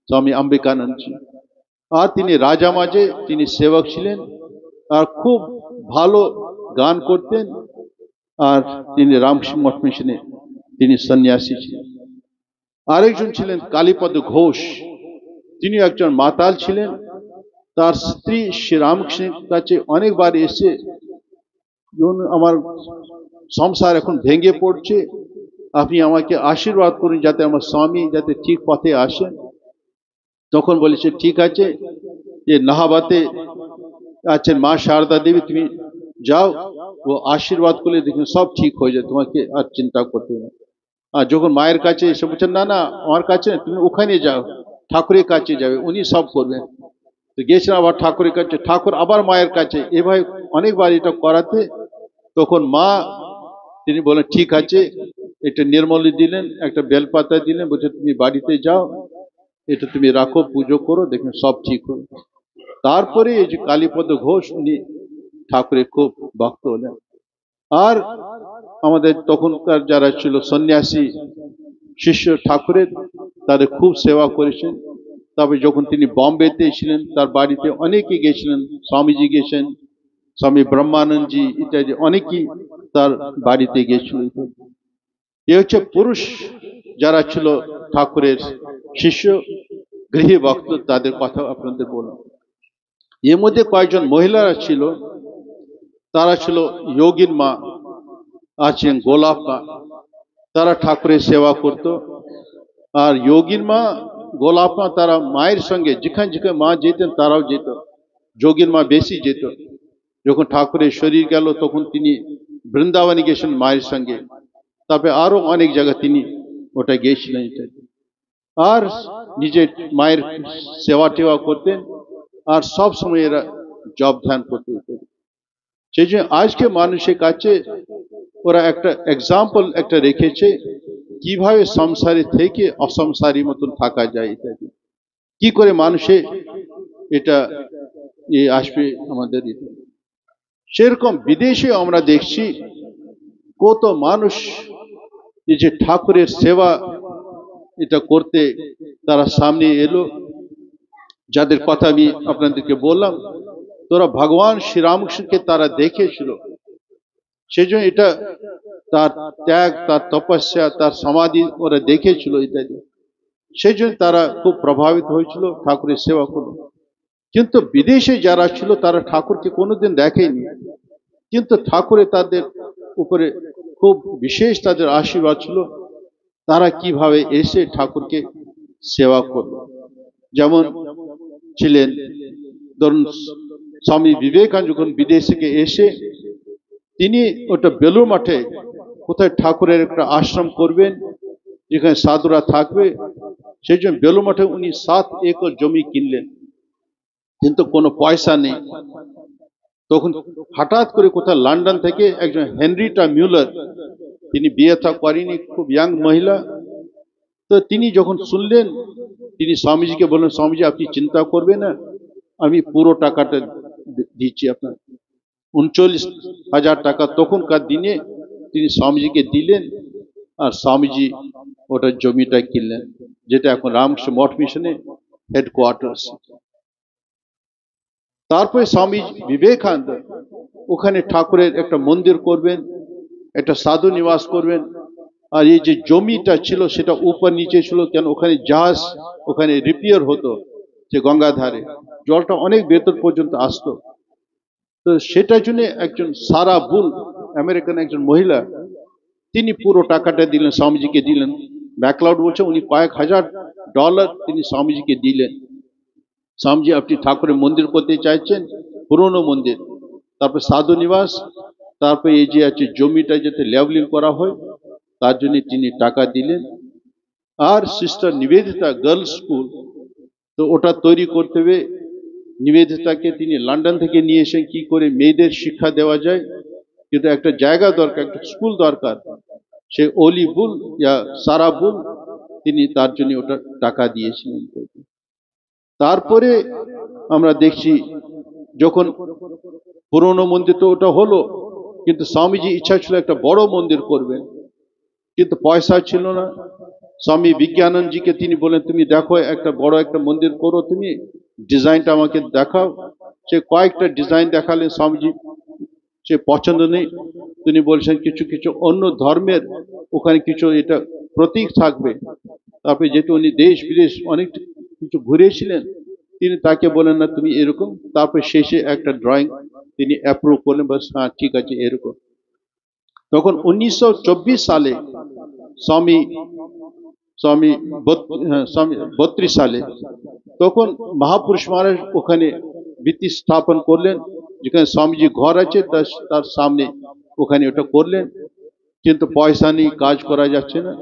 A: স্বামী অম্বিকানন্দজি। আর তিনি রাজা মাঝে তিনি সেবক ছিলেন, আর খুব ভালো গান করতেন। আর তিনি রামকৃষ্ণ মঠ মিশনে তিনি সন্ন্যাসী ছিলেন। আরেকজন ছিলেন কালীপদ ঘোষ। তিনি একজন মাতাল ছিলেন। তার স্ত্রী শ্রীরামকৃষ্ণের কাছে অনেকবার এসে, আমার সংসার এখন ভেঙে পড়ছে, আপনি আমাকে আশীর্বাদ করুন যাতে আমার স্বামী যাতে ঠিক পথে আসেন। তখন বলেছে, ঠিক আছে, যে নাহাবাতে আছেন মা শারদা দেবী, তুমি যাও, ও আশীর্বাদ করলে দেখুন সব ঠিক হয়ে যায়, তোমাকে আর চিন্তা করতে হবে না। আর যখন মায়ের কাছে এসে বলছেন, না না আমার কাছে, তুমি ওখানে যাও, ঠাকুরের কাছে যাবে, উনি সব করবেন। তো গেছিলাম আবার ঠাকুরের কাছে, ঠাকুর আবার মায়ের কাছে, এভাবে অনেকবার এটা করাতে তখন মা তিনি বলেন, ঠিক আছে, একটা নির্মলি দিলেন, একটা বেলপাতা দিলেন, বলছে তুমি বাড়িতে যাও, এটা তুমি রাখো, পুজো করো, দেখুন সব ঠিক হবে। তারপরে এই যে কালীপদ ঘোষ, উনি ঠাকুরের খুব ভক্ত হলেন। আর আমাদের তখনকার যারা ছিল সন্ন্যাসী শিষ্য ঠাকুরের, তাদের খুব সেবা করেছেন। তবে যখন তিনি বম্বেতে ছিলেন তার বাড়িতে অনেকে গেছিলেন, স্বামীজি গেছেন, স্বামী ব্রহ্মানন্দজি ইত্যাদি অনেকেই তার বাড়িতে গেছিল। এ হচ্ছে পুরুষ যারা ছিল ঠাকুরের শিষ্য, গৃহী ভক্ত, তাদের কথা আপনাদের বললাম। এর মধ্যে কয়েকজন মহিলারা ছিল, তারা ছিল যোগীন মা আছেন, গোলাপ মা, তারা ঠাকুরের সেবা করত। আর যোগীন মা, গোলাপ মা, তারা মায়ের সঙ্গে যেখানে যেখানে মা যেতেন তারাও যেত। যোগীন মা বেশি যেত। যখন ঠাকুরের শরীর গেল তখন তিনি বৃন্দাবনে গেছেন মায়ের সঙ্গে, তারপরে আরো অনেক জায়গায় তিনি ওটা গিয়েছিলেন। আর নিজের মায়ের সেবা টেবা করতেন, আর সব সময় এরা জপ ধ্যান করতে। সেই জন্য আজকে মানুষের কাছে ওরা একটা এক্সাম্পল একটা রেখেছে কিভাবে সংসারে থেকে অসংসারী মতন থাকা যায় ইত্যাদি, কি করে মানুষে এটা আসবে আমাদের। সেরকম বিদেশে আমরা দেখছি কত মানুষ এই যে ঠাকুরের সেবা এটা করতে তারা সামনে এলো, যাদের কথা আমি আপনাদেরকে বললাম। তোরা ভগবান শ্রীরামকৃষ্ণকে তারা দেখেছিল, সেই জন্য এটা তার ত্যাগ, তার তপস্যা, তার সমাধি ওরা দেখেছিল ইত্যাদি, সেই জন্য তারা খুব প্রভাবিত হয়েছিল, ঠাকুরের সেবা করল। কিন্তু বিদেশে যারা ছিল তারা ঠাকুরকে কোনোদিন দেখেনি, কিন্তু ঠাকুরের তাদের উপরে খুব বিশেষ তাদের আশীর্বাদ ছিল। তারা কিভাবে এসে ঠাকুরকে সেবা করল, যেমন ছিলেন ধরুন স্বামী বিবেকানন্দ যখন বিদেশ থেকে এসে তিনি ওটা বেলুড় মাঠে কোথায় ঠাকুরের একটা আশ্রম করবেন যেখানে সাধুরা থাকবে, সেই জন্য বেলুড় মাঠে উনি 7 একর জমি কিনলেন, কিন্তু কোনো পয়সা নেই। তখন হঠাৎ করে কোথায় লন্ডন থেকে একজন হেনরিটা মিউলার, তিনি বিয়ে থা করেনি, খুব ইয়াং মহিলা, তো তিনি যখন শুনলেন তিনি স্বামীজিকে বললেন, স্বামীজি আপনি চিন্তা করবেন না, আমি পুরো টাকাটা দিচ্ছি আপনার। 39,000 টাকা তখনকার দিনে তিনি স্বামীজিকে দিলেন, আর স্বামীজি ওটা জমিটা কিনলেন, যেটা এখন রামকৃষ্ণ মঠ মিশনে হেডকোয়ার্টার্স। তারপরে স্বামী বিবেকানন্দ ওখানে ঠাকুরের একটা মন্দির করবেন, একটা সাধু নিবাস করবেন। আর এই যে জমিটা ছিল সেটা উপর নিচে ছিল, কেন ওখানে জাহাজ ওখানে রিপেয়ার হতো, যে গঙ্গাধারে জলটা অনেক ভেতর পর্যন্ত আসতো। তো সেটার জন্য একজন সারা বুল আমেরিকান একজন মহিলা, তিনি পুরো টাকাটা দিলেন, স্বামীজিকে দিলেন। ম্যাকলাউড বলছে উনি কয়েক হাজার ডলার তিনি স্বামীজিকে দিলেন। স্বামীজি আপনি ঠাকুরের মন্দির করতে চাইছেন, পুরনো মন্দির, তারপর সাধু নিবাস, তারপরে এই যে আছে জমিটা যাতে লেভেলিং করা হয় তার জন্য তিনি টাকা দিলেন। আর সিস্টার নিবেদিতা গার্লস স্কুল, তো ওটা তৈরি করতে হবে। নিবেদিতাকে তিনি লন্ডন থেকে নিয়ে এসে কি করে মেয়েদের শিক্ষা দেওয়া যায়, কিন্তু একটা জায়গা দরকার, একটা স্কুল দরকার। সে অলি বুল ইয়া সারা বুল তিনি তার জন্য ওটা টাকা দিয়েছিলেন। তারপরে আমরা দেখছি যখন পুরনো মন্দির তো ওটা হলো, কিন্তু স্বামীজি ইচ্ছা ছিল একটা বড় মন্দির করবেন, কিন্তু পয়সা ছিল না। স্বামী বিজ্ঞানন্দজিকে তিনি বলেন তুমি দেখো একটা বড় একটা মন্দির করো, তুমি ডিজাইনটা আমাকে দেখাও। সে কয়েকটা ডিজাইন দেখালেন, স্বামীজি সে পছন্দ নেই। তিনি বলছেন কিছু কিছু অন্য ধর্মের ওখানে কিছু এটা প্রতীক থাকবে। তারপরে যেহেতু উনি দেশ বিদেশ অনেক কিছু ঘুরেছিলেন, তিনি তাকে বলেন না তুমি এরকম। তারপরে শেষে একটা ড্রয়িং তিনি অ্যাপ্রুভ করলেন, বাস হ্যাঁ ঠিক আছে এরকম। তখন 1924 সালে স্বামী 32 সালে তখন মহাপুরুষ মহারাজ ওখানে ভিত্তি স্থাপন করলেন, যেখানে স্বামীজি ঘর আছে তার সামনে ওখানে ওটা করলেন, কিন্তু পয়সা নেই, কাজ করা যাচ্ছে না।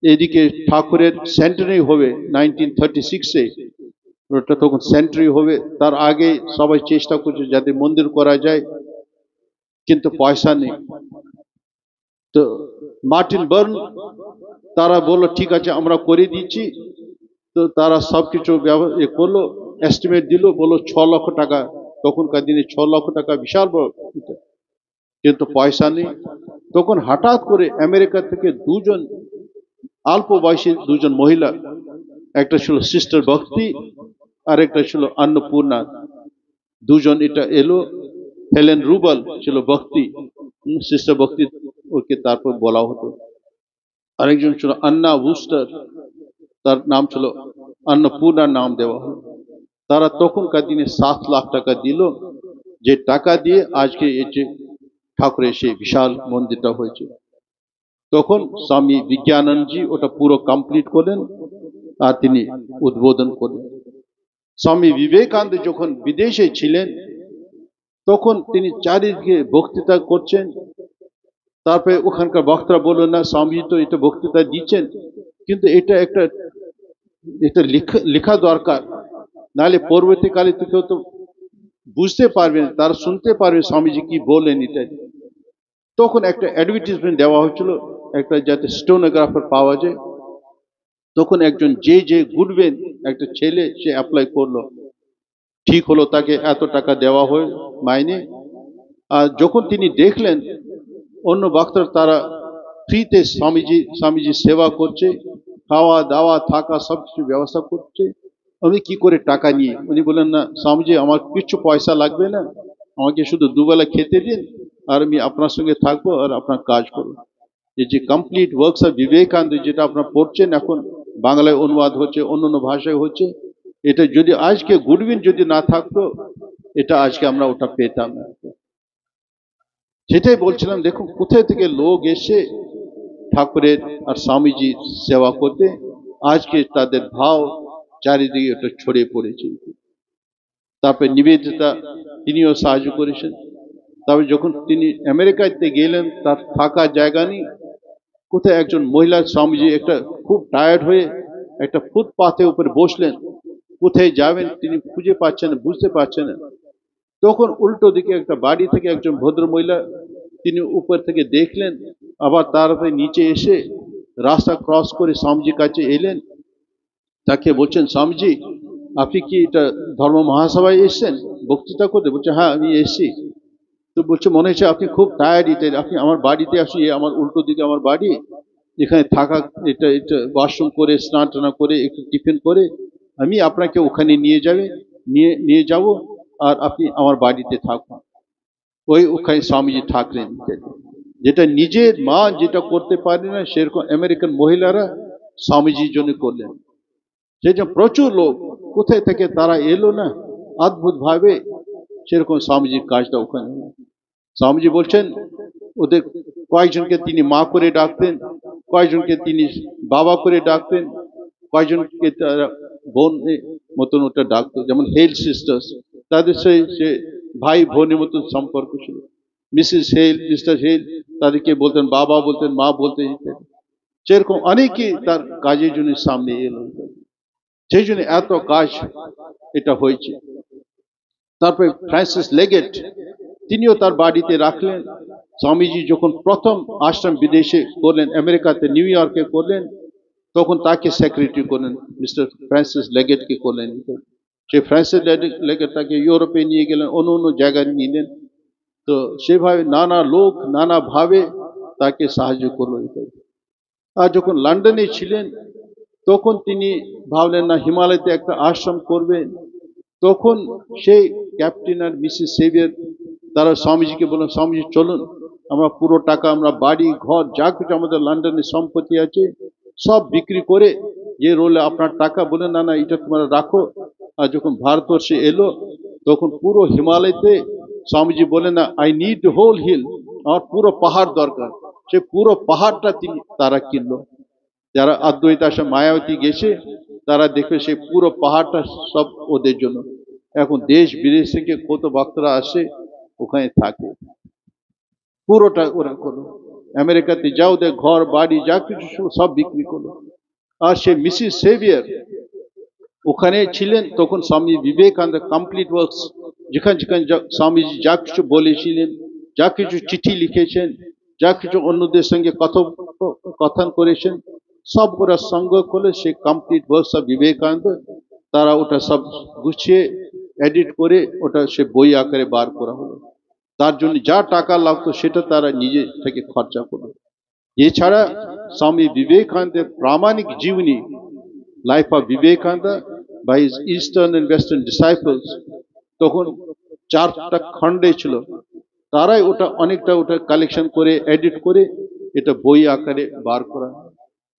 A: এদিকে ঠাকুরের সেন্টারি হবে 1936-এ, ওটা তখন সেন্টারি হবে, তার আগে সবাই চেষ্টা করছে যাতে মন্দির করা যায়, কিন্তু পয়সা নেই। তো মার্টিন বার্ন তারা বললো ঠিক আছে আমরা করে দিচ্ছি। তো তারা সবকিছু করলো, এস্টিমেট দিল, বললো 6 লক্ষ টাকা। তখনকার দিনে 6 লক্ষ টাকা বিশাল বড়, কিন্তু পয়সা নেই। তখন হঠাৎ করে আমেরিকা থেকে দুজন অল্প বয়সী দুজন মহিলা একটা ছিল সিস্টার ভক্তি আর একটা ছিল অন্নপূর্ণা। দুজন এটা এলো। হেলেন রুবল ছিল ভক্তি, সিস্টার ভক্তি ওকে তারপর বলা হতো। আরেকজন ছিল আন্না উস্টার, তার নাম ছিল অন্নপূর্ণা নাম দেওয়া হলো। তারা তখনকার দিনে 7 লাখ টাকা দিল, যে টাকা দিয়ে আজকে এই যে ঠাকুরের সেই বিশাল মন্দিরটা হয়েছে। তখন স্বামী বিজ্ঞানন্দজি ওটা পুরো কমপ্লিট করলেন আর তিনি উদ্বোধন করলেন। স্বামী বিবেকানন্দ যখন বিদেশে ছিলেন তখন তিনি চারিদিকে বক্তৃতা করছেন। তারপরে ওখানকার বক্তারা বলল, না স্বামী তো এটা বক্তৃতা দিচ্ছেন, কিন্তু এটা লেখা দরকার, নাহলে পরবর্তীকালে তো কেউ তো বুঝতে পারবেন, তারা শুনতে পারবে স্বামীজি কি বললেন ইত্যাদি। তখন একটা অ্যাডভার্টাইজমেন্ট দেওয়া হয়েছিল, একটা যাতে স্টেনোগ্রাফার পাওয়া যায়। তখন একজন যে গুডবেন একটা ছেলে, সে অ্যাপ্লাই করলো, ঠিক হলো, তাকে এত টাকা দেওয়া হয় মাইনে। আর যখন তিনি দেখলেন অন্য বক্তারা তারা ফ্রিতে স্বামীজি সেবা করছে, খাওয়া দাওয়া থাকা সবকিছু ব্যবস্থা করছে, আমি কি করে টাকা নিয়ে? উনি বললেন, না স্বামীজি আমার কিছু পয়সা লাগবে না, আমাকে শুধু দুবেলা খেতে দিন আর আমি আপনার সঙ্গে থাকবো আর আপনার কাজ করবো। এই যে কমপ্লিট ওয়ার্কস অফ বিবেকানন্দ যেটা আপনারা পড়ছেন, এখন বাংলায় অনুবাদ হচ্ছে, অন্য ভাষায় হচ্ছে, এটা যদি আজকে গুডউইন যদি না থাকতো, এটা আজকে আমরা ওটা পেতাম না। সেটাই বলছিলাম, দেখুন কোথায় থেকে লোক এসে ঠাকুরের আর স্বামীজির সেবা করতে, আজকে তাদের ভাব চারিদিকে ওটা ছড়িয়ে পড়েছে। তারপরে নিবেদিতা, তিনিও সাহায্য করেছেন। তবে যখন তিনি আমেরিকাতে গেলেন, তার থাকা জায়গা নেই, কোথায় একজন মহিলা স্বামীজি একটা খুব টায়ার্ড হয়ে একটা ফুটপাথে উপরে বসলেন, কোথায় যাবেন তিনি খুঁজে পাচ্ছেন না, বুঝতে পারছেন না। তখন উল্টো দিকে একটা বাড়ি থেকে একজন ভদ্র মহিলা, তিনি উপর থেকে দেখলেন, আবার তাড়াতাড়ি নিচে এসে রাস্তা ক্রস করে স্বামীজির কাছে এলেন। তাকে বলছেন, স্বামীজি আপনি কি এটা ধর্ম মহাসভায় এসেছেন বক্তৃতা করতে? বলছে, হ্যাঁ আমি এসেছি। তো বলছে, মনে হচ্ছে আপনি খুব টায়ার্ড, আপনি আমার বাড়িতে আসুন, আমার উল্টো দিকে আমার বাড়ি, এখানে থাকা, এটা ওয়াশরুম করে স্নান টানা করে একটু টিফিন করে আমি আপনাকে ওখানে নিয়ে যাব আর আপনি আমার বাড়িতে থাকুন। ওখানে স্বামীজি থাকলেন। যেটা নিজের মা যেটা করতে পারে না, সেরকম আমেরিকান মহিলারা স্বামীজির জন্য করলেন। সেই জন্য প্রচুর লোক কোথায় থেকে তারা এলো না, অদ্ভুত ভাবে সেরকম স্বামীজির কাজটা ওখানে। স্বামীজি বলছেন ওদের কয়েকজনকে তিনি মা করে ডাকতেন, কয়েকজনকে তিনি বাবা করে ডাকতেন, কয়েকজনকে তারা বোন মতন ওটা ডাকতো, যেমন হেল সিস্টার্স, তাদের সে ভাই বোনের মতন সম্পর্ক ছিল। মিসেস হেল, মিস্টার হেল, তাদেরকে বলতেন বাবা, বলতেন মা, বলতেন। সেরকম অনেকেই তার কাজের জন্য সামনে এলো, সেই জন্য এত কাজ এটা হয়েছে। তারপরে ফ্রান্সিস লেগেট, তিনিও তার বাড়িতে রাখলেন। স্বামীজি যখন প্রথম আশ্রম বিদেশে করলেন, আমেরিকাতে নিউ ইয়র্কে করলেন, তখন তাকে সেক্রেটারি করলেন, মিস্টার ফ্রান্সিস লেগেটকে করলেন। সে ফ্রান্সিস লেগেট তাকে ইউরোপে নিয়ে গেলেন, অন্য জায়গায় নিলেন। তো সেভাবে নানা লোক নানা ভাবে তাকে সাহায্য করলো। আর যখন লন্ডনে ছিলেন তখন তিনি ভাবলেন, না হিমালয়তে একটা আশ্রম করবেন। তখন সেই ক্যাপ্টেন আর মিসেস সেভিয়ার তারা স্বামীজিকে বললেন, স্বামীজি চলুন, আমরা পুরো টাকা, আমরা বাড়ি ঘর যা কিছু আমাদের লন্ডনে সম্পত্তি আছে সব বিক্রি করে, যে রোলে আপনার টাকা, বলেন না এটা তোমরা রাখো। আর যখন ভারতবর্ষে এলো তখন পুরো হিমালয়তে স্বামীজি বলেন, না আই নিড হোল হিল, আমার পুরো পাহাড় দরকার। সে পুরো পাহাড়টা তারা কিনলো। যারা অদ্বৈত আশ্রম মায়াবতী গেছে তারা দেখবে সেই পুরো পাহাড়টা সব ওদের জন্য। এখন দেশ বিদেশ থেকে কত ভক্তরা আসে, ওখানে থাকে, পুরোটা ওরা করলো। আমেরিকাতে যাও, ওদের ঘর বাড়ি যা কিছু সব বিক্রি করলো। আর সে মিসেস সেভিয়ার ওখানে ছিলেন, তখন স্বামী বিবেকানন্দ কমপ্লিট ওয়ার্কস, যেখানে যেখানে স্বামীজি যা কিছু বলেছিলেন, যা কিছু চিঠি লিখেছেন, যা কিছু অন্যদের সঙ্গে কথন করেছেন, সব ওরা সংগ্রহ করে সে কমপ্লিট ওয়ার্কস অফ বিবেকানন্দ, তারা ওটা সব গুছিয়ে এডিট করে ওটা সে বই আকারে বার করা হলো। তার জন্য যা টাকা লাগতো সেটা তারা নিজে থেকে খরচা করলো। এছাড়া স্বামী বিবেকানন্দের প্রামাণিক জীবনী life of Vivekananda by his eastern and western disciples, তখন 4টা খণ্ডে ছিল, তারাই ওটা অনেকটা ওটা কালেকশন করে এডিট করে এটা বই আকারে বার করা।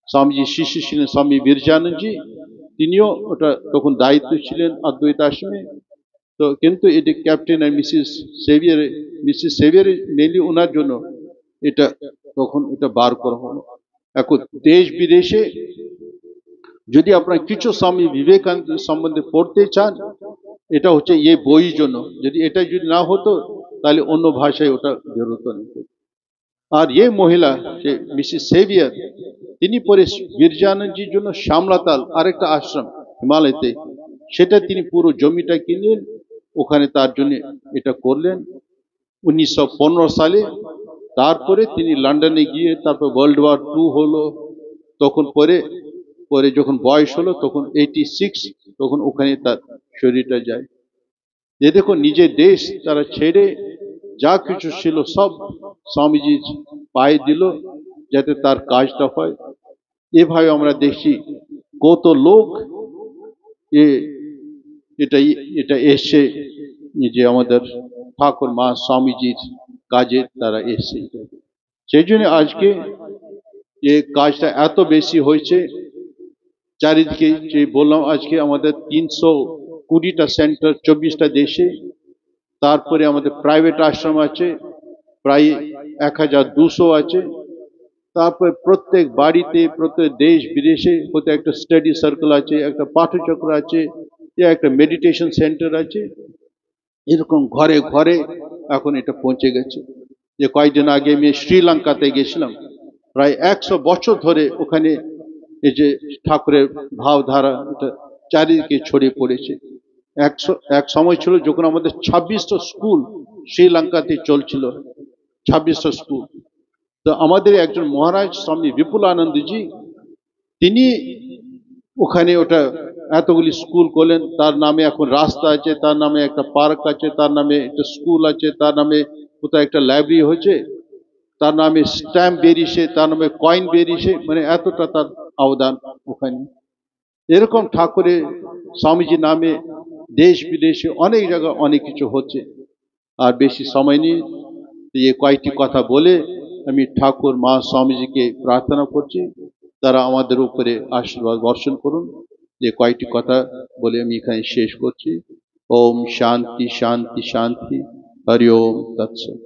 A: স্বামীজি শিষ্য ছিলেন স্বামী বিরজানন্দজি, তিনিও ওটা তখন দায়িত্ব ছিলেন অদ্বৈত আশ্রমে। তো কিন্তু এটি ক্যাপ্টেন আর মিসেস সেভিয়ার মেনলি ওনার জন্য এটা তখন এটা বার করা হলো। এখন দেশ বিদেশে যদি আপনারা কিছু স্বামী বিবেকানন্দ সম্বন্ধে পড়তে চান, এটা হচ্ছে এই বই জন্য। যদি এটা যদি না হতো তাহলে অন্য ভাষায় ওটা বেরোতো না। আর এই মহিলা যে মিসেস সেভিয়ার, তিনি পরে বিরজানন্দজির জন্য শ্যামলাতাল আরেকটা আশ্রম হিমালয়তে, সেটা তিনি পুরো জমিটা কিনলেন, ওখানে তার জন্য এটা করলেন 1915 সালে। তারপরে তিনি লন্ডনে গিয়ে তারপর ওয়ার্ল্ড ওয়ার 2 হলো, তখন পরে পরে যখন বয়স হলো তখন 86, তখন ওখানে তার শরীরটা যায়। এ দেখো নিজের দেশ তারা ছেড়ে যা কিছু ছিল সব স্বামীজি পায়ে দিল যাতে তার কাজটা হয়। এভাবে আমরা দেখছি কত লোক এটা এটা এসে যে আমাদের ঠাকুর মা স্বামীজির কাজে তারা এসে, সেই জন্য আজকে যে কাজটা এত বেশি হয়েছে চারিদিকে। যে বললাম আজকে আমাদের 320টা সেন্টার 24টা দেশে, তারপরে আমাদের প্রাইভেট আশ্রম আছে প্রায় 1200 আছে, তারপরে প্রত্যেক বাড়িতে প্রত্যেক দেশ বিদেশে হতে একটা স্টাডি সার্কেল আছে, একটা পাঠচক্র আছে, একটা মেডিটেশন সেন্টার আছে। এরকম ঘরে ঘরে এখন এটা পৌঁছে গেছে। যে কয়েকদিন আগে আমি শ্রীলঙ্কাতে গেছিলাম, প্রায় 100 বছর ধরে ওখানে এই যে ঠাকুরের ভাবধারা এটা চারিদিকে ছড়িয়ে পড়েছে। এক সময় ছিল যখন আমাদের 26টা স্কুল শ্রীলঙ্কাতে চলছিল, 26টা স্কুল। তো আমাদের একজন মহারাজ স্বামী বিপুলানন্দজি, তিনি ওখানে ওটা এতগুলি স্কুল করলেন। তার নামে এখন রাস্তা আছে, তার নামে একটা পার্ক আছে, তার নামে একটা স্কুল আছে, তার নামে কোথাও একটা লাইব্রেরি হয়েছে, তার নামে স্ট্যাম্প বেরিয়েছে, তার নামে কয়েন বেরিয়েছে, মানে এতটা তার অবদান ওখানে। এরকম ঠাকুরের স্বামীজির নামে দেশ বিদেশে অনেক জায়গায় অনেক কিছু হচ্ছে। আর বেশি সময় নেই, এই কয়েকটি কথা বলে আমি ঠাকুর মা স্বামীজিকে প্রার্থনা করছি তারা আমাদের উপরে আশীর্বাদ বর্ষণ করুন। যে কয়েকটি কথা বলে আমি এখানে শেষ করছি। ওম শান্তি শান্তি শান্তি। হরি ওম তৎসৎ।